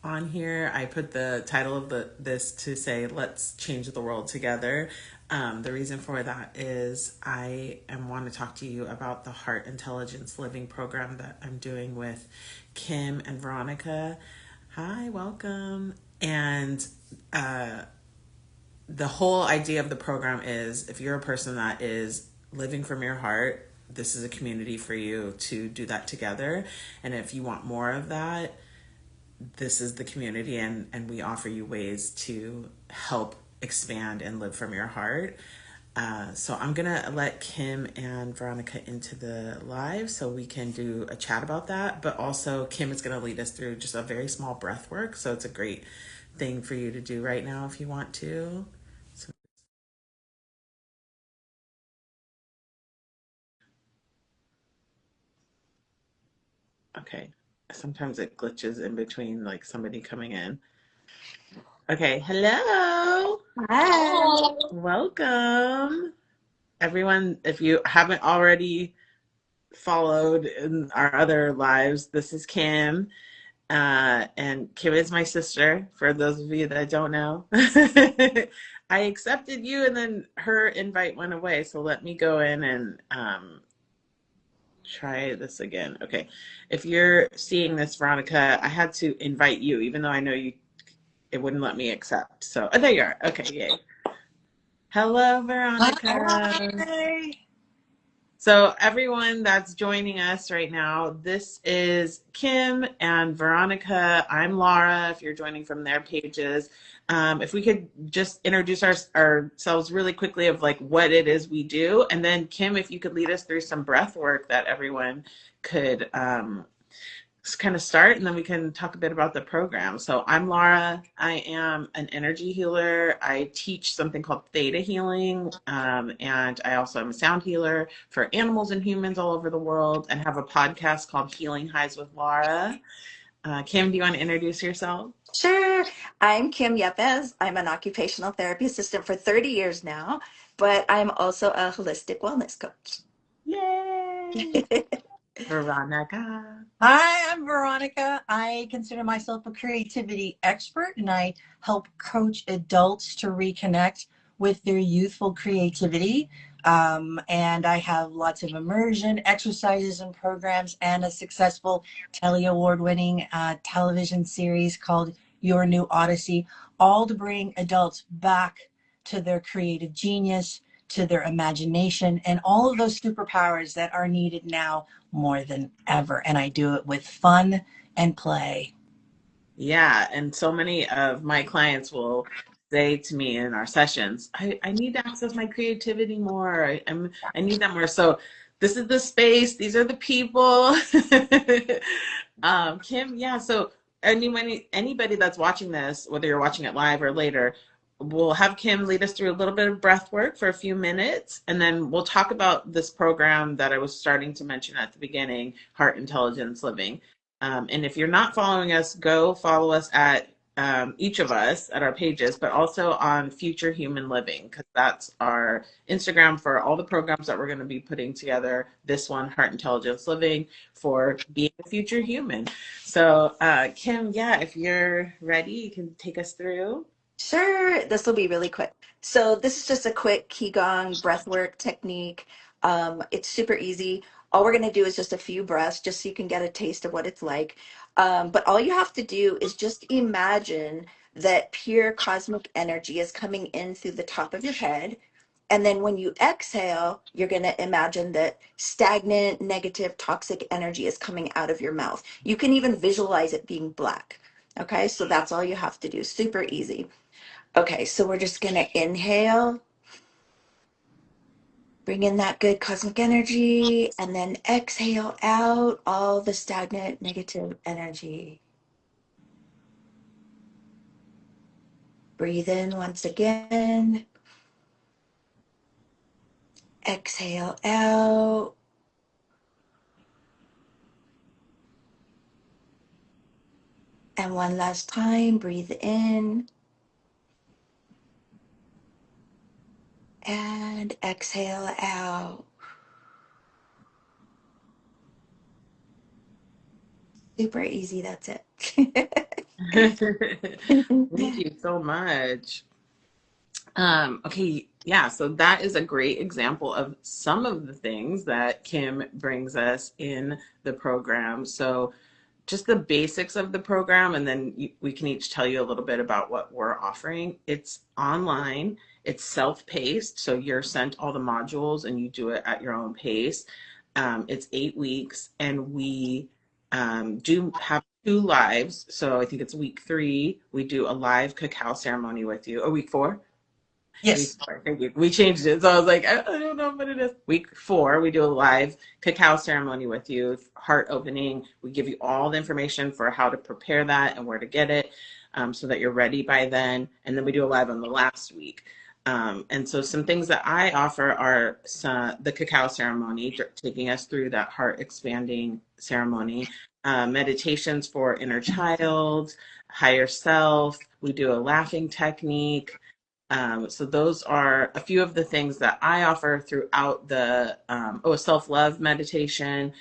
on here. I put the title of this to say, let's change the world together. The reason for that is want to talk to you about the Heart Intelligence Living program that I'm doing with Kim and Veronica. Hi, welcome. And the whole idea of the program is if you're a person that is living from your heart, this is a community for you to do that together. And if you want more of that, this is the community, and we offer you ways to help expand and live from your heart. So I'm gonna let Kim and Veronica into the live so we can do a chat about that. But also Kim is gonna lead us through just a very small breath work. So it's a great thing for you to do right now if you want to. So, okay. Sometimes it glitches in between like somebody coming in. Okay, hello. Hi. Welcome. Everyone, if you haven't already followed in our other lives, this is Kim. And Kim is my sister, for those of you that don't know. I accepted you and then her invite went away. So let me go in and try this again. Okay. If you're seeing this, Veronica, I had to invite you, even though I know you, it wouldn't let me accept. So, oh, there you are. Okay, yay. Hello, Veronica. Hi. So, everyone that's joining us right now, this is Kim and Veronica. I'm Laura, if you're joining from their pages. If we could just introduce ourselves really quickly of like what it is we do. And then, Kim, if you could lead us through some breath work that everyone could kind of start, and then we can talk a bit about the program. So I'm Laura. I am an energy healer. I teach something called theta healing, and I also am a sound healer for animals and humans all over the world, and have a podcast called Healing Highs with Laura. Kim, do you want to introduce yourself? Sure. I'm Kim Yepes. I'm an occupational therapy assistant for 30 years now, but I'm also a holistic wellness coach. Yay! Veronica. Hi, I'm Veronica. I consider myself a creativity expert and I help coach adults to reconnect with their youthful creativity. And I have lots of immersion exercises and programs and a successful Telly Award winning television series called Your New Odyssey, all to bring adults back to their creative genius, to their imagination, and all of those superpowers that are needed now more than ever. And I do it with fun and play. Yeah, and so many of my clients will say to me in our sessions, I need to access my creativity more. I need that more. So this is the space, these are the people. Kim, yeah, so anybody that's watching this, whether you're watching it live or later, we'll have Kim lead us through a little bit of breath work for a few minutes, and then we'll talk about this program that I was starting to mention at the beginning, Heart Intelligence Living. And if you're not following us, go follow us at each of us at our pages, but also on Future Human Living, because that's our Instagram for all the programs that we're going to be putting together. This one, Heart Intelligence Living, for being a future human. So, Kim, yeah, if you're ready, you can take us through. Sure. This will be really quick. So this is just a quick Qigong breathwork technique. It's super easy. All we're going to do is just a few breaths, just so you can get a taste of what it's like. But all you have to do is just imagine that pure cosmic energy is coming in through the top of your head. And then when you exhale, you're going to imagine that stagnant, negative, toxic energy is coming out of your mouth. You can even visualize it being black. Okay, so that's all you have to do. Super easy. Okay, so we're just going to inhale, bring in that good cosmic energy, and then exhale out all the stagnant negative energy. Breathe in once again, exhale out. And one last time, breathe in and exhale out. Super easy, that's it. Thank you so much. Okay, yeah, so that is a great example of some of the things that Kim brings us in the program. So just the basics of the program, and then we can each tell you a little bit about what we're offering. It's online, it's self-paced, so you're sent all the modules and you do it at your own pace. It's 8 weeks, and we do have two lives. So I think it's week 3, we do a live cacao ceremony with you. Or week 4? Week Yes. 4. Thank you. We changed it. So I was like, I don't know what it is. Week 4, we do a live cacao ceremony with you, heart opening. We give you all the information for how to prepare that and where to get it, so that you're ready by then. And then we do a live on the last week. And so some things that I offer are the cacao ceremony, taking us through that heart expanding ceremony, meditations for inner child, higher self. We do a laughing technique. So those are a few of the things that I offer throughout the self-love meditation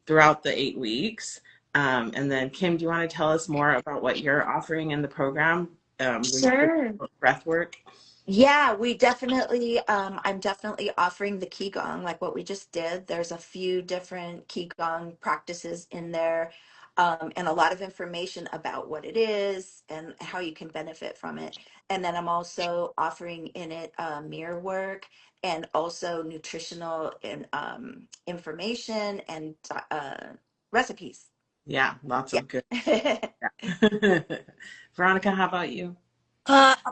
throughout the 8 weeks. And then Kim, do you want to tell us more about what you're offering in the program? Sure. Breath work. Yeah, we definitely, I'm definitely offering the Qigong, like what we just did. There's a few different Qigong practices in there, and a lot of information about what it is and how you can benefit from it. And then I'm also offering in it mirror work and also nutritional and information and recipes. Yeah, lots of good. Yeah. Yeah. Veronica, how about you?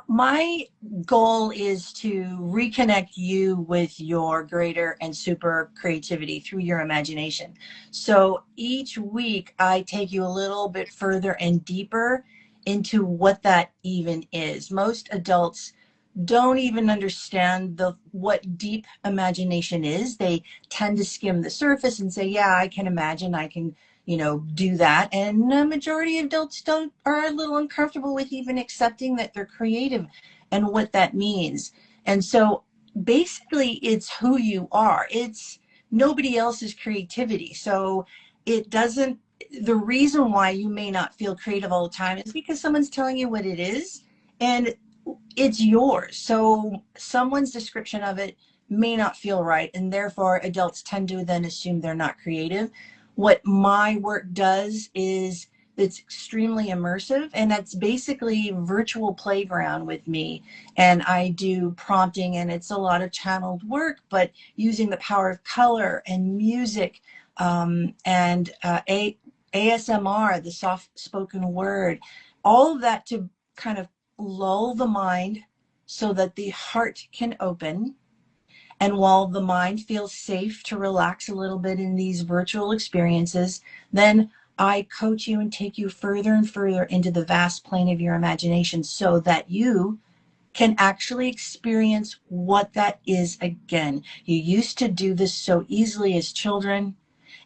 My goal is to reconnect you with your greater and super creativity through your imagination. So each week, I take you a little bit further and deeper into what that even is. Most adults don't even understand what deep imagination is. They tend to skim the surface and say, yeah, I can imagine, I can, do that. And the majority of adults don't are a little uncomfortable with even accepting that they're creative and what that means. And so basically it's who you are. It's nobody else's creativity. So it doesn't the reason why you may not feel creative all the time is because someone's telling you what it is. And it's yours. So someone's description of it may not feel right, and therefore adults tend to then assume they're not creative. What my work does is it's extremely immersive, and that's basically virtual playground with me. And I do prompting, and it's a lot of channeled work, but using the power of color and music, and ASMR, the soft spoken word, all of that to kind of lull the mind so that the heart can open. And while the mind feels safe to relax a little bit in these virtual experiences, then I coach you and take you further and further into the vast plane of your imagination so that you can actually experience what that is again. You used to do this so easily as children,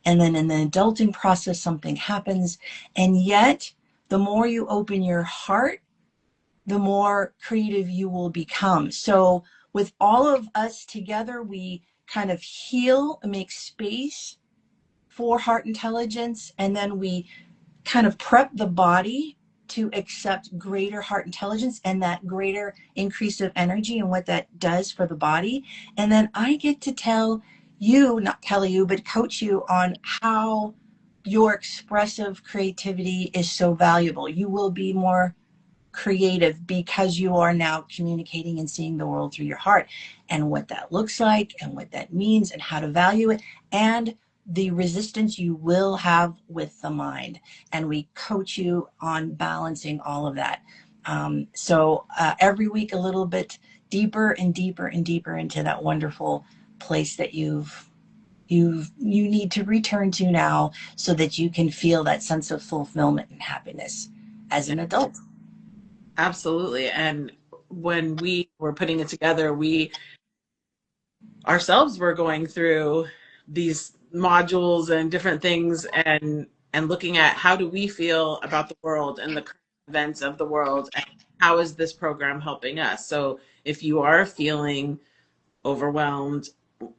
and then in the adulting process, something happens. And yet, the more you open your heart, the more creative you will become. So with all of us together, we kind of heal, make space for heart intelligence, and then we kind of prep the body to accept greater heart intelligence and that greater increase of energy and what that does for the body. And then I get to tell you, not tell you, but coach you on how your expressive creativity is so valuable. You will be more creative because you are now communicating and seeing the world through your heart, and what that looks like and what that means and how to value it, and the resistance you will have with the mind. And we coach you on balancing all of that. So every week a little bit deeper and deeper and deeper into that wonderful place that you need to return to now so that you can feel that sense of fulfillment and happiness as an adult. Absolutely. And when we were putting it together, we ourselves were going through these modules and different things, and looking at how do we feel about the world and the current events of the world, and how is this program helping us. So if you are feeling overwhelmed,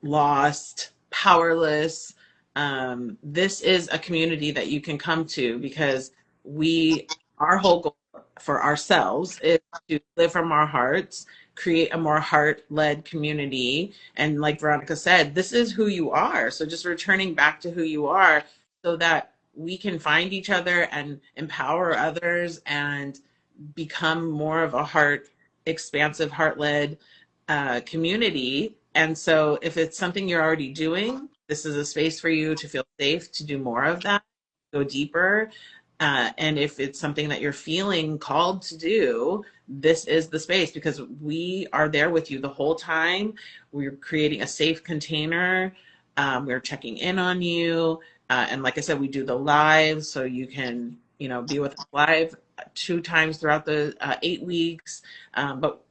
lost, powerless, this is a community that you can come to, because our whole goal for ourselves is to live from our hearts, create a more heart-led community. And like Veronica said, this is who you are. So just returning back to who you are so that we can find each other and empower others and become more of a expansive, heart-led community. And so if it's something you're already doing, this is a space for you to feel safe to do more of that, go deeper. And if it's something that you're feeling called to do, this is the space, because we are there with you the whole time. We're creating a safe container. We're checking in on you. And like I said, we do the live, so you can, be with us live 2 times throughout the 8 weeks. But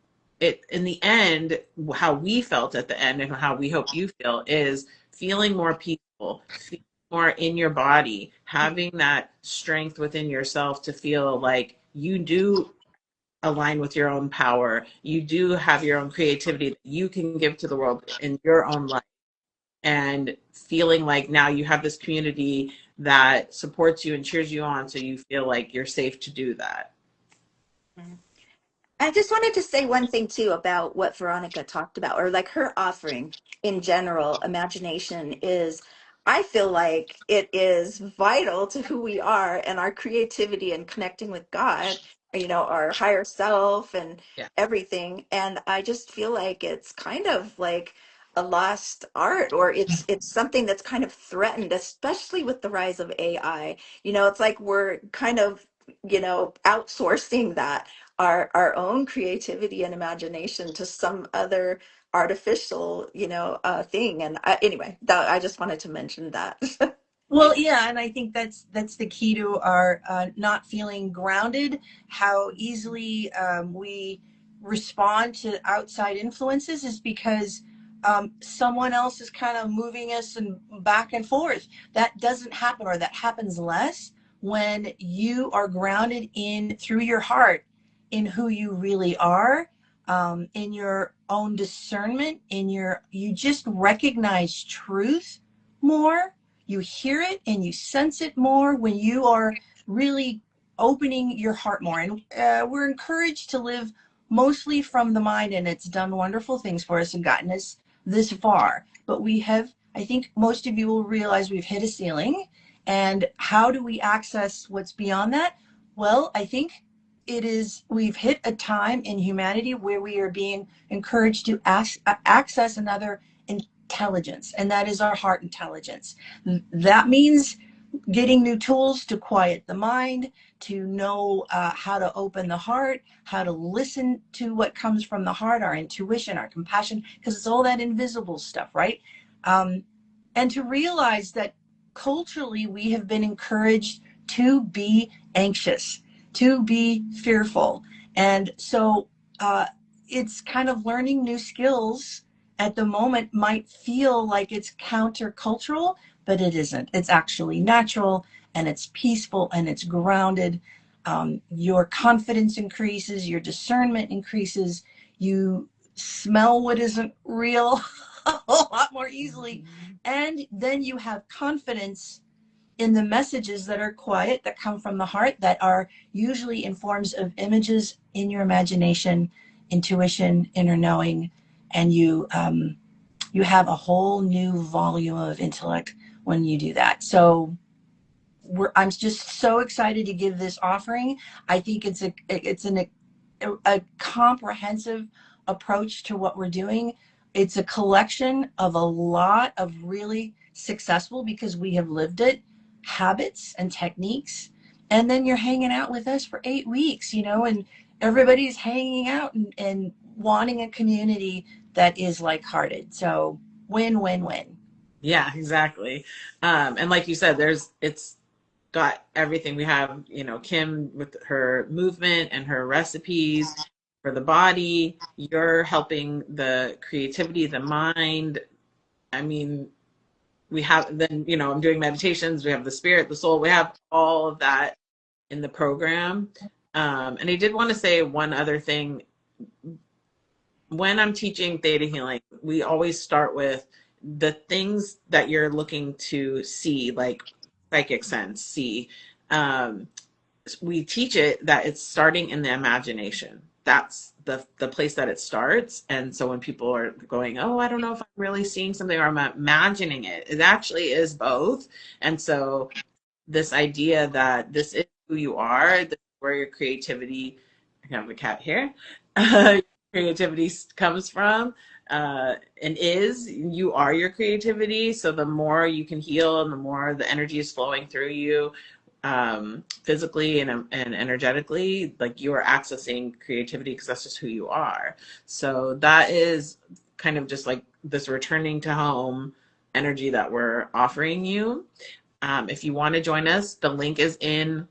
in the end, how we felt at the end and how we hope you feel is feeling more peaceful, feeling more in your body, having that strength within yourself to feel like you do align with your own power. You do have your own creativity that you can give to the world in your own life. And feeling like now you have this community that supports you and cheers you on, so you feel like you're safe to do that. I just wanted to say one thing too about what Veronica talked about, or like her offering in general. Imagination is, I feel like it is vital to who we are and our creativity and connecting with God, our higher self and Yeah. everything. And I just feel like it's kind of like a lost art, or it's something that's kind of threatened, especially with the rise of AI. It's like we're kind of, outsourcing that our own creativity and imagination to some other artificial thing. And anyway, I just wanted to mention that. Well, yeah, and I think that's the key to our not feeling grounded. How easily we respond to outside influences is because someone else is kind of moving us and back and forth. That doesn't happen, or that happens less when you are grounded in through your heart in who you really are, in your own discernment, you just recognize truth more. You hear it and you sense it more when you are really opening your heart more. And we're encouraged to live mostly from the mind, and it's done wonderful things for us and gotten us this far. But I think most of you will realize we've hit a ceiling. And how do we access what's beyond that? Well, I think we've hit a time in humanity where we are being encouraged to access another intelligence, and that is our heart intelligence. That means getting new tools to quiet the mind, to know how to open the heart, how to listen to what comes from the heart, our intuition, our compassion, because it's all that invisible stuff, right? And to realize that culturally we have been encouraged to be anxious, to be fearful. And so it's kind of learning new skills at the moment might feel like it's countercultural, but it isn't. It's actually natural, and it's peaceful, and it's grounded. Your confidence increases, your discernment increases, you smell what isn't real a lot more easily. And then you have confidence in the messages that are quiet, that come from the heart, that are usually in forms of images in your imagination, intuition, inner knowing, and you have a whole new volume of intellect when you do that. So I'm just so excited to give this offering. I think it's a comprehensive approach to what we're doing. It's a collection of a lot of really successful, because we have lived it, habits and techniques. And then you're hanging out with us for 8 weeks, and everybody's hanging out and wanting a community that is like-hearted. So win, win, win. Yeah, exactly. And like you said, it's got everything. We have, Kim with her movement and her recipes for the body. You're helping the creativity, the mind. I mean, we have then, I'm doing meditations. We have the spirit, the soul. We have all of that in the program. And I did want to say one other thing. When I'm teaching theta healing, we always start with the things that you're looking to see, like psychic sense, see. we teach it that it's starting in the imagination. That's the place that it starts. And so when people are going, oh, I don't know if I'm really seeing something or I'm imagining it, it actually is both. And so this idea that this is who you are, this is where your creativity, I have a cat here, creativity comes from, and is, you are your creativity. So the more you can heal and the more the energy is flowing through you, physically and energetically, like you are accessing creativity because that's just who you are. So that is kind of just like this returning to home energy that we're offering you. If you want to join us, the link is in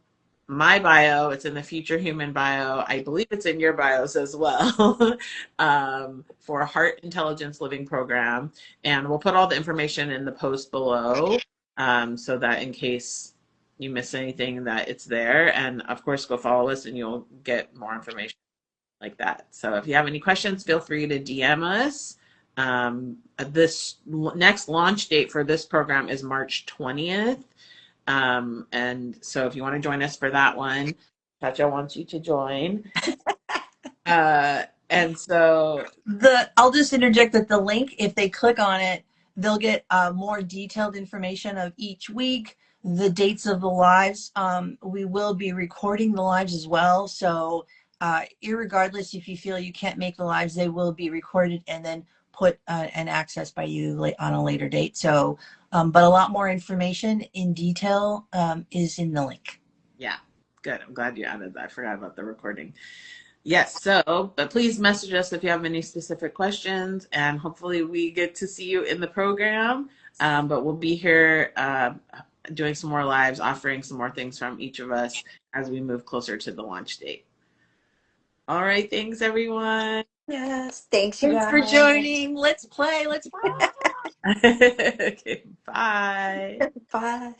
my bio. It's in the Future Human bio. I believe it's in your bios as well, for Heart Intelligence Living Program. And we'll put all the information in the post below, so that in case you miss anything, that it's there. And of course, go follow us and you'll get more information like that. So if you have any questions, feel free to DM us. This next launch date for this program is March 20th. And so if you want to join us for that one, Chacha wants you to join. And so I'll just interject that the link, if they click on it, they'll get more detailed information of each week, the dates of the lives. We will be recording the lives as well. So irregardless, if you feel you can't make the lives, they will be recorded and then put and accessed by you on a later date. So, but a lot more information in detail is in the link. yeah, good. I'm glad you added that. I forgot about the recording. Yes, so, but please message us if you have any specific questions, and hopefully we get to see you in the program. But we'll be here doing some more lives, offering some more things from each of us as we move closer to the launch date. All right, thanks everyone. Yes, thanks, you Thanks for guys. joining. Let's play. Let's play. Okay, bye. Bye.